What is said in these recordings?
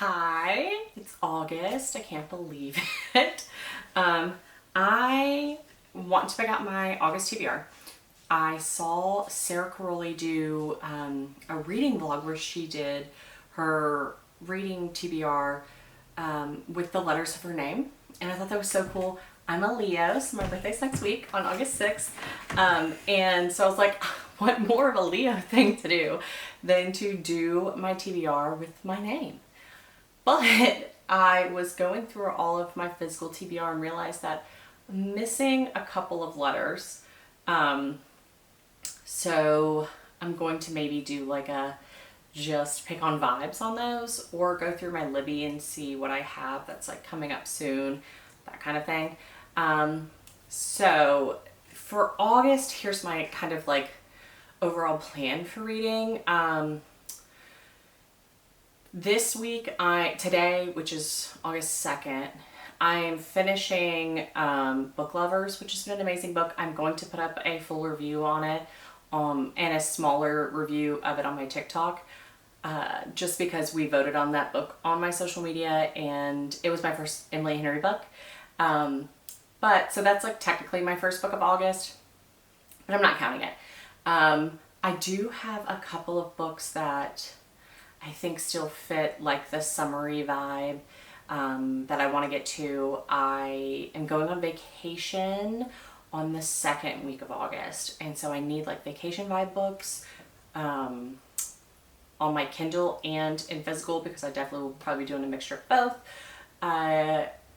Hi, it's August. I can't believe it. I want to pick out my August TBR. I saw Sarah Caroli do a reading vlog where she did her reading TBR with the letters of her name, and I thought that was so cool. I'm a Leo, so my birthday's next week on August 6th, and so I was like, what more of a Leo thing to do than to do my TBR with my name? But I was going through all of my physical TBR and realized that I'm missing a couple of letters. So I'm going to maybe do like a just pick on vibes on those, or go through my Libby and see what I have that's like coming up soon, that kind of thing. So for August, here's my kind of like overall plan for reading. This week, today, which is August 2nd, I'm finishing Book Lovers, which has been an amazing book. I'm going to put up a full review on it, and a smaller review of it on my TikTok, just because we voted on that book on my social media, and it was my first Emily Henry book. So that's like technically my first book of August, but I'm not counting it. I do have a couple of books that I think still fit like the summery vibe that I want to get to. I am going on vacation on the second week of August, and so I need like vacation vibe books on my Kindle and in physical, because I definitely will probably be doing a mixture of both.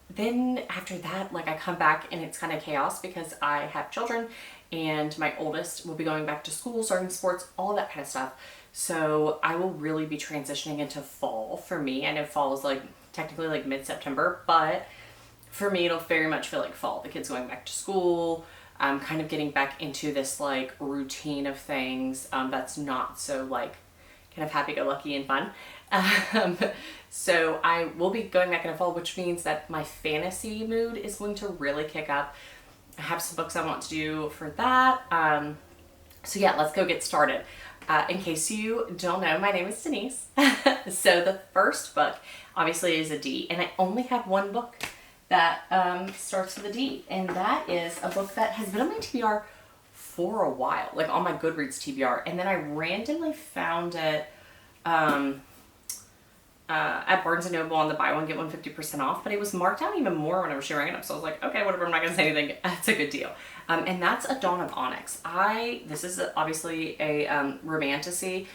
Then after that, like I come back and it's kind of chaos because I have children, and my oldest will be going back to school, starting sports, all that kind of stuff. So I will really be transitioning into fall for me. I know fall is like technically like mid-September, but for me it'll very much feel like fall. The kids going back to school, I'm kind of getting back into this like routine of things that's not so like kind of happy-go-lucky and fun. So I will be going back into fall, which means that my fantasy mood is going to really kick up. I have some books I want to do for that. So yeah, let's go get started. In case you don't know, my name is Denise. So the first book obviously is a D, and I only have one book that starts with a D, and that is a book that has been on my TBR for a while, like on my Goodreads TBR, and then I randomly found it at Barnes & Noble on the buy one get one 50% off, but it was marked down even more when I was sharing it up, so I was like, okay, whatever, I'm not gonna say anything, it's a good deal. And that's A Dawn of Onyx. This is obviously a romantasy.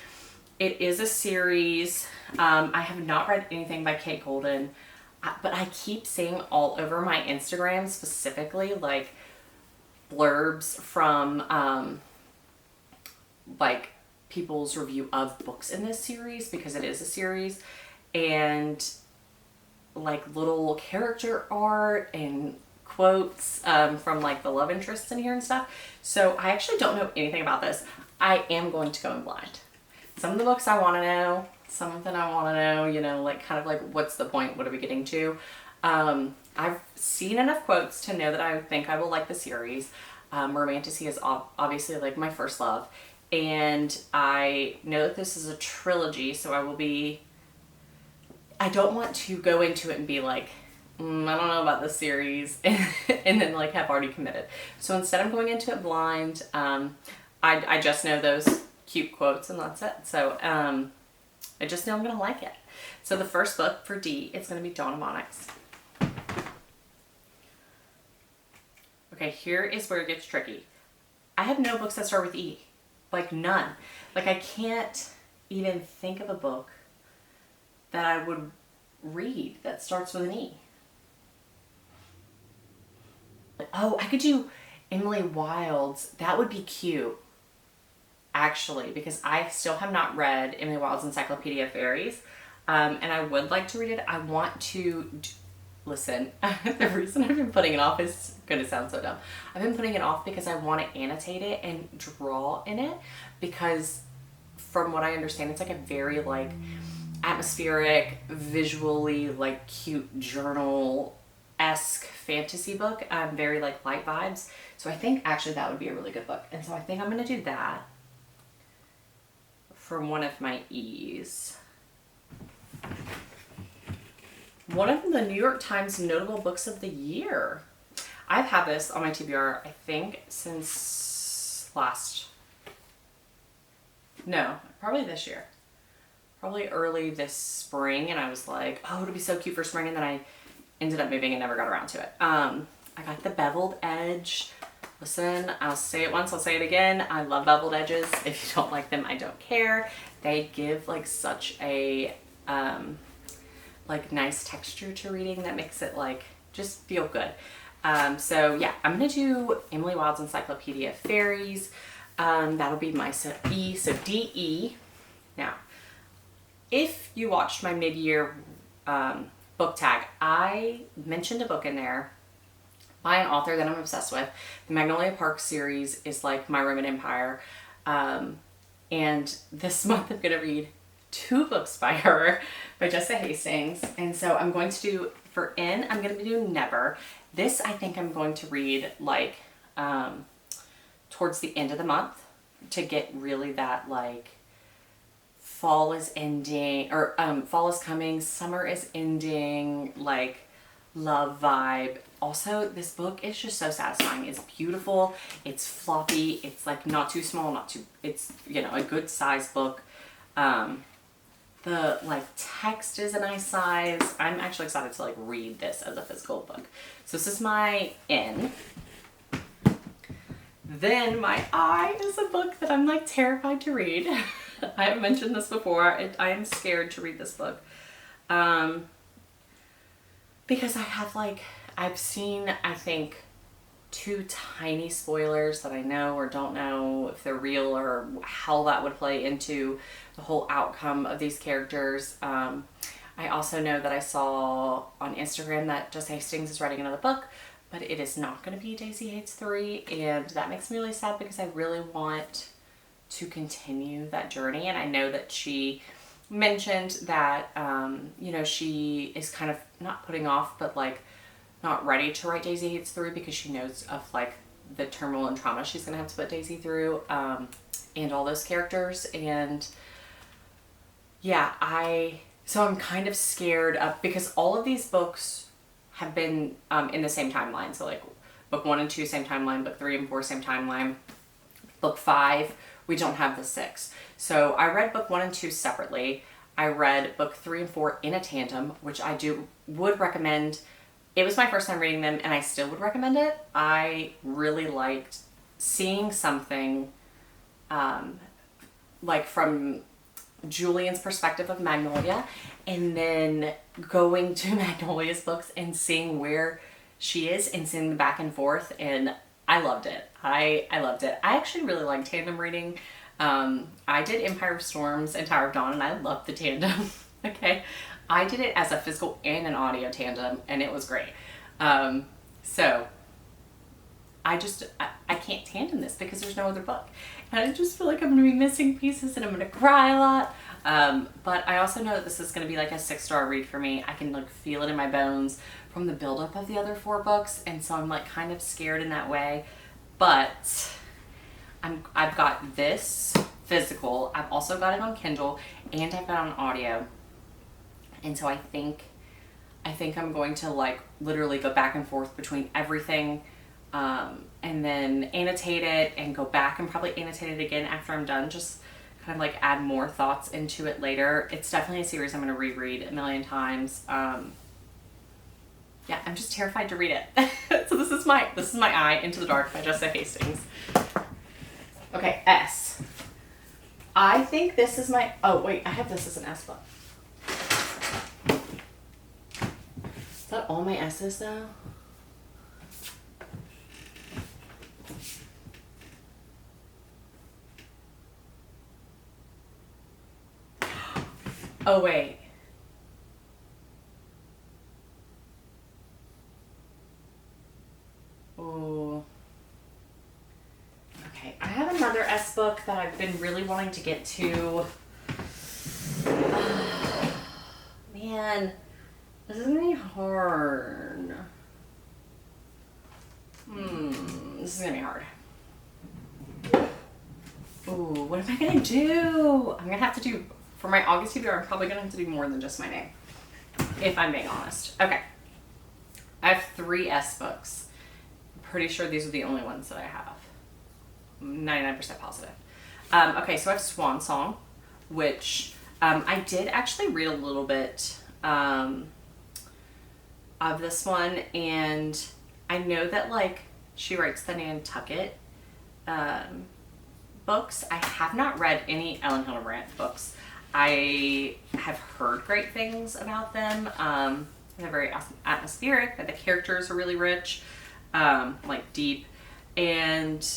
It is a series. I have not read anything by Kate Golden, but I keep seeing all over my Instagram, specifically like blurbs from like people's review of books in this series, because it is a series, and like little character art and quotes from like the love interests in here and stuff. So I actually don't know anything about this. I am going to go in blind. Some of the books I want to know, some of them I want to know, you know, like kind of like what's the point, what are we getting to? I've seen enough quotes to know that I think I will like the series. Romantasy is obviously like my first love, and I know that this is a trilogy, so I don't want to go into it and be like, I don't know about this series, and then like have already committed. So instead I'm going into it blind. I just know those cute quotes and that's it. So I just know I'm gonna like it. So the first book for D is gonna be Dawn of Onyx. Okay, here is where it gets tricky. I have no books that start with E. Like none. Like I can't even think of a book that I would read that starts with an E. Oh, I could do Emily Wilde's. That would be cute, actually, because I still have not read Emily Wilde's Encyclopedia of Fairies, and I would like to read it. I want to listen. The reason I've been putting it off is going to sound so dumb. I've been putting it off because I want to annotate it and draw in it, because from what I understand, it's like a very like atmospheric, visually like cute journal-esque fantasy book. Very like light vibes. So I think actually that would be a really good book. And so I think I'm going to do that for one of my E's. one of the New York Times notable books of the year. I've had this on my TBR, I think, since probably this year. Probably early this spring, and I was like, oh, it'll be so cute for spring, and then I ended up moving and never got around to it. I got the beveled edge. Listen, I'll say it once, I'll say it again. I love beveled edges. If you don't like them, I don't care. They give like such a like nice texture to reading that makes it like just feel good. So yeah, I'm gonna do Emily Wilde's Encyclopedia of Fairies. That'll be my E, so DE. Now, if you watched my mid-year book tag, I mentioned a book in there by an author that I'm obsessed with. The Magnolia Park series is like my Roman Empire. And this month I'm gonna read 2 books by her, by Jessica Hastings. And so I'm going to do, for N, I'm gonna do Never. This I think I'm going to read like towards the end of the month to get really that like fall is ending, or fall is coming, summer is ending, like love vibe. Also, this book is just so satisfying. It's beautiful, it's floppy, it's like not too small, not too, it's, you know, a good size book. The like text is a nice size. I'm actually excited to like read this as a physical book. So this is my N. Then my I is a book that I'm like terrified to read. I have mentioned this before. I am scared to read this book. Because I've seen, I think, 2 tiny spoilers that I know or don't know if they're real or how that would play into the whole outcome of these characters. I also know that I saw on Instagram that Jessica Hastings is writing another book, but it is not going to be Daisy Hates 3, and that makes me really sad because I really want to continue that journey. And I know that she mentioned that, you know, she is kind of not putting off, but like not ready to write Daisy Hates 3 because she knows of like the turmoil and trauma she's going to have to put Daisy through, and all those characters. And yeah, so I'm kind of scared of, because all of these books have been in the same timeline. So like book 1 and 2, same timeline, book 3 and 4, same timeline. Book 5, we don't have the 6. So I read book 1 and 2 separately. I read book 3 and 4 in a tandem, which I would recommend. It was my first time reading them, and I still would recommend it. I really liked seeing something like from Julian's perspective of Magnolia, and then going to Magnolia's books and seeing where she is and seeing the back and forth, and I loved it. I loved it. I actually really like tandem reading. I did Empire of Storms and Tower of Dawn, and I loved the tandem. Okay, I did it as a physical and an audio tandem, and it was great. So I can't tandem this because there's no other book, and I just feel like I'm gonna be missing pieces and I'm gonna cry a lot. But I also know that this is gonna be like a 6-star read for me. I can like feel it in my bones from the buildup of the other 4 books, and so I'm like kind of scared in that way. But I've got this physical, I've also got it on Kindle, and I've got it on audio. And so I think I'm going to like literally go back and forth between everything, and then annotate it and go back and probably annotate it again after I'm done, just kind of like add more thoughts into it later. It's definitely a series I'm going to reread a million times. Yeah, I'm just terrified to read it. So this is my I, Into the Dark by Jessica Hastings. Okay, S. I think this is my, oh wait, I have this as an S book. Is that all my S's though? Oh wait. Oh. Okay, I have another S book that I've been really wanting to get to. Man, this is gonna be hard. This is gonna be hard. Ooh, what am I gonna do? I'm gonna have to do, for my August TBR, I'm probably gonna have to do more than just my name. if I'm being honest. Okay. I have 3 S books. I'm pretty sure these are the only ones that I have. 99% positive. Okay, so I have Swan Song, which I did actually read a little bit of this one, and I know that like she writes the Nantucket books. I have not read any Ellen Hildebrandt books. I have heard great things about them. They're very atmospheric, but the characters are really rich, like deep, and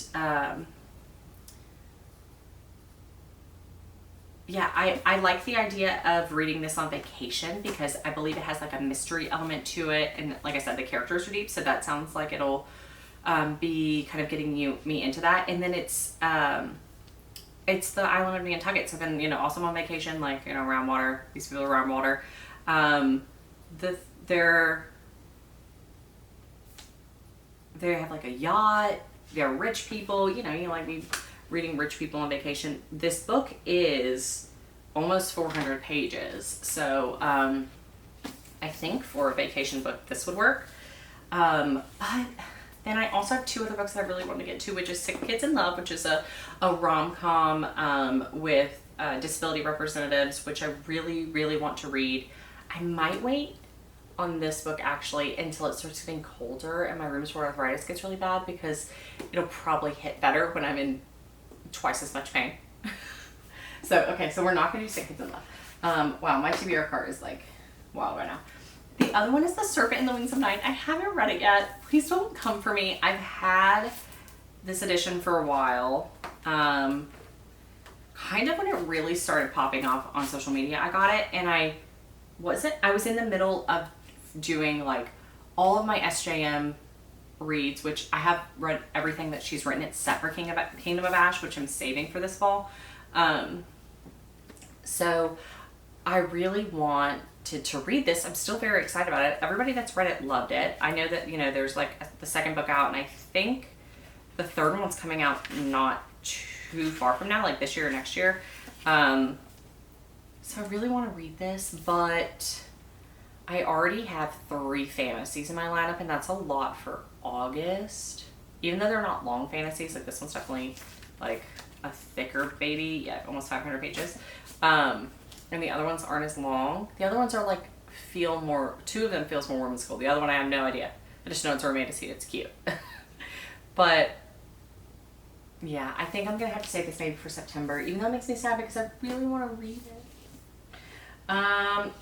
yeah, I like the idea of reading this on vacation because I believe it has like a mystery element to it, and like I said, the characters are deep, so that sounds like it'll be kind of getting me into that. And then it's the island of Nantucket, so then, you know, also on vacation, like, you know, around water. These people are around water. They have like a yacht. They're rich people. You know, you like me reading rich people on vacation. This book is almost 400 pages, so I think for a vacation book this would work. But then I also have 2 other books that I really want to get to, which is Sick Kids in Love, which is a rom-com with disability representatives, which I really, really want to read. I might wait on this book actually until it starts getting colder and my rheumatoid arthritis gets really bad, because it'll probably hit better when I'm in twice as much pain. So we're not going to do Sick Kids in Love. Wow, my TBR card is like wild right now. The other one is The Serpent and the Wings of Night. I haven't read it yet. Please don't come for me. I've had this edition for a while. Kind of when it really started popping off on social media, I got it, and I was in the middle of doing like all of my SJM reads, which I have read everything that she's written except for Kingdom of Ash, which I'm saving for this fall. So I really want to read this. I'm still very excited about it. Everybody that's read it loved it. I know that, you know, there's like the 2nd book out, and I think the 3rd one's coming out not too far from now, like this year or next year. So I really want to read this, but I already have 3 fantasies in my lineup, and that's a lot for August. Even though they're not long fantasies, like this one's definitely like a thicker baby. Yeah, almost 500 pages. And the other ones aren't as long. The other ones are like 2 of them feels more whimsical. The other one I have no idea. I just know it's a romantic. It's cute. But yeah, I think I'm gonna have to save this maybe for September, even though it makes me sad because I really want to read it.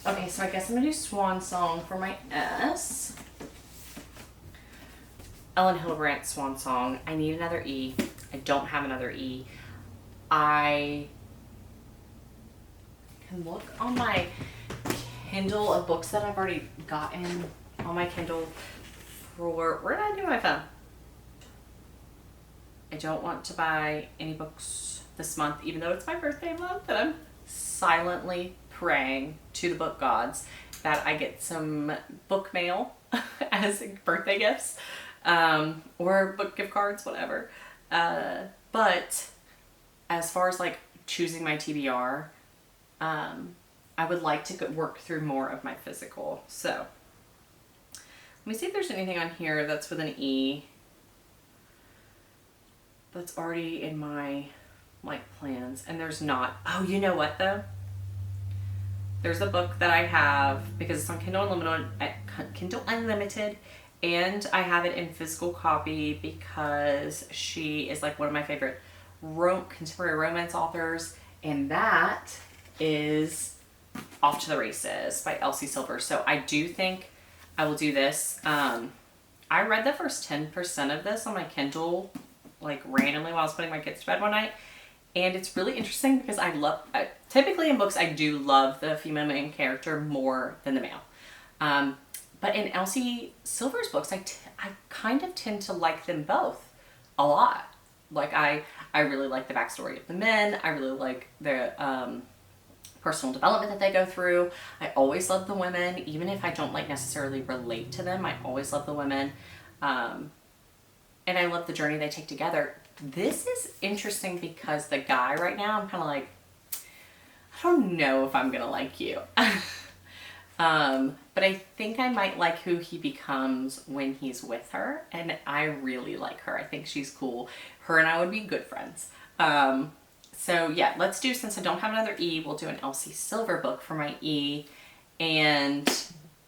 Okay, so I guess I'm gonna do Swan Song for my S. Ellen Hildebrandt Swan Song. I need another E. I don't have another E. I can look on my Kindle of books that I've already gotten on my Kindle for, where did I do my phone? I don't want to buy any books this month, even though it's my birthday month, and I'm silently praying to the book gods that I get some book mail as birthday gifts, or book gift cards, whatever. But as far as like choosing my TBR, I would like to work through more of my physical. So let me see if there's anything on here that's with an E that's already in my like plans, and there's not. Oh, you know what though? There's a book that I have because it's on Kindle Unlimited, and I have it in physical copy because she is like one of my favorite contemporary romance authors, and that is Off to the Races by Elsie Silver. So I do think I will do this. I read the first 10% of this on my Kindle like randomly while I was putting my kids to bed one night, and it's really interesting because typically in books I do love the female main character more than the male, but in Elsie Silver's books I kind of tend to like them both a lot. Like I really like the backstory of the men. I really like the personal development that they go through. I always love the women, even if I don't like necessarily relate to them. I always love the women, and I love the journey they take together. This is interesting because the guy right now, I'm kind of like, I don't know if I'm gonna like you. But I think I might like who he becomes when he's with her, and I really like her. I think she's cool. Her and I would be good friends. So yeah, let's do, since I don't have another E, we'll do an Elsie Silver book for my E and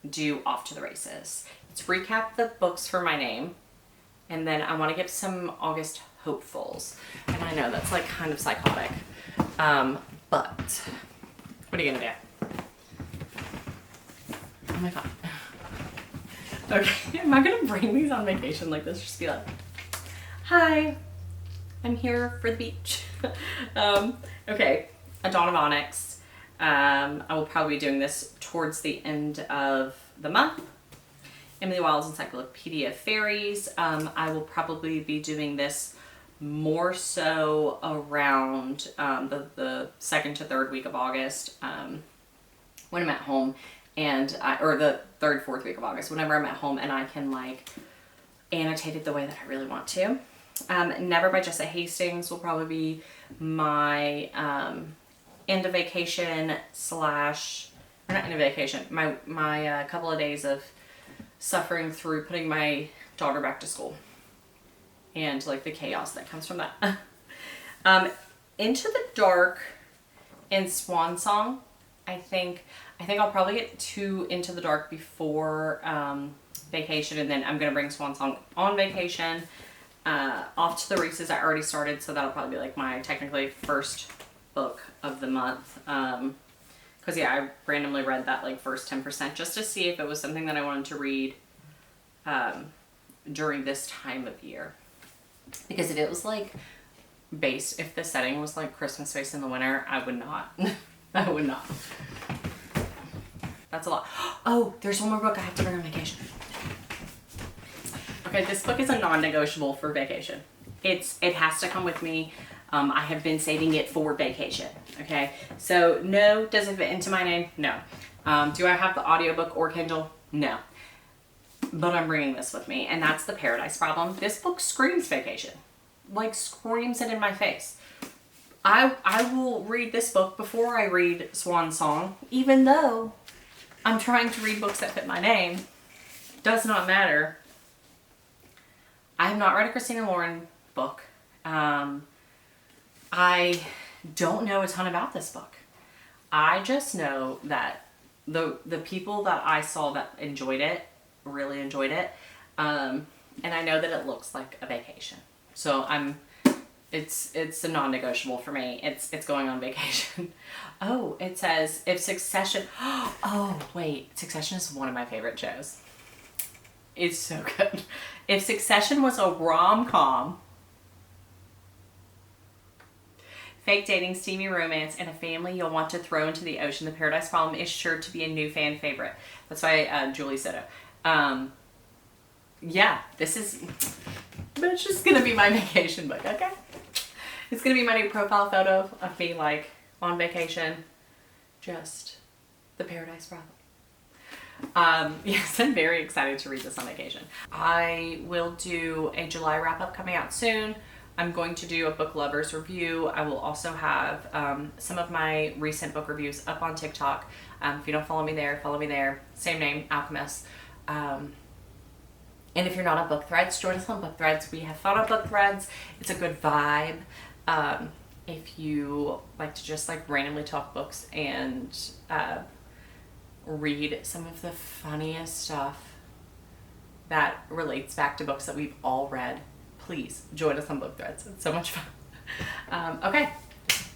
do Off to the Races. Let's recap the books for my name, and then I want to give some August hopefuls. And I know that's like kind of psychotic, but what are you gonna do? Oh my god. Okay, am I gonna bring these on vacation like this? Just be like, hi, I'm here for the beach. Okay, A Dawn of Onyx. I will probably be doing this towards the end of the month. Emily Wilde's Encyclopedia of Fairies. I will probably be doing this more so around the second to third week of August, when I'm at home, and or the third, fourth week of August, whenever I'm at home and I can like annotate it the way that I really want to. Never by Jessa Hastings will probably be my end of vacation slash, or not end of vacation, my couple of days of suffering through putting my daughter back to school and like the chaos that comes from that. Into the Dark and Swan Song. I think I'll probably get to Into the Dark before vacation, and then I'm gonna bring Swan Song on vacation. Off to the Races I already started, so that'll probably be like my technically first book of the month. Because yeah, I randomly read that like first 10% just to see if it was something that I wanted to read during this time of year. Because if it was like if the setting was like Christmas based in the winter, I would not. I would not. That's a lot. Oh, there's one more book I have to bring on vacation. Okay, this book is a non-negotiable for vacation. It has to come with me. I have been saving it for vacation. Okay, so no, does it fit into my name? No. Do I have the audiobook or Kindle? No. But I'm bringing this with me, and that's The Paradise Problem. This book screams vacation. Like, screams it in my face. I will read this book before I read Swan Song, even though I'm trying to read books that fit my name. Does not matter. I have not read a Christina Lauren book. I don't know a ton about this book. I just know that the people that I saw that enjoyed it, really enjoyed it. And I know that it looks like a vacation. So it's a non-negotiable for me. It's going on vacation. Oh, it says if Succession, oh wait, Succession is one of my favorite shows. It's so good. If Succession was a rom-com, fake dating, steamy romance, and a family you'll want to throw into the ocean, The Paradise Problem is sure to be a new fan favorite. That's by Julie Soto. Yeah, this is, but it's just gonna be my vacation book, okay? It's gonna be my new profile photo of me like on vacation, just The Paradise Problem. Yes, I'm very excited to read this on vacation. I will do a July wrap up coming out soon. I'm going to do a book lovers review. I will also have some of my recent book reviews up on TikTok. If you don't follow me there, follow me there. Same name, Alchemist. And if you're not on Book Threads, join us on Book Threads. We have fun on Book Threads. It's a good vibe. If you like to just like randomly talk books and read some of the funniest stuff that relates back to books that we've all read, please join us on Book Threads. It's so much fun. Okay,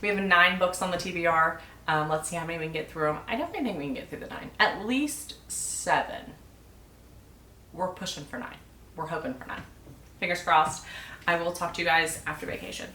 we have 9 books on the TBR. Let's see how many we can get through them. I definitely think we can get through the 9. At least 7. We're pushing for 9. We're hoping for 9. Fingers crossed. I will talk to you guys after vacation.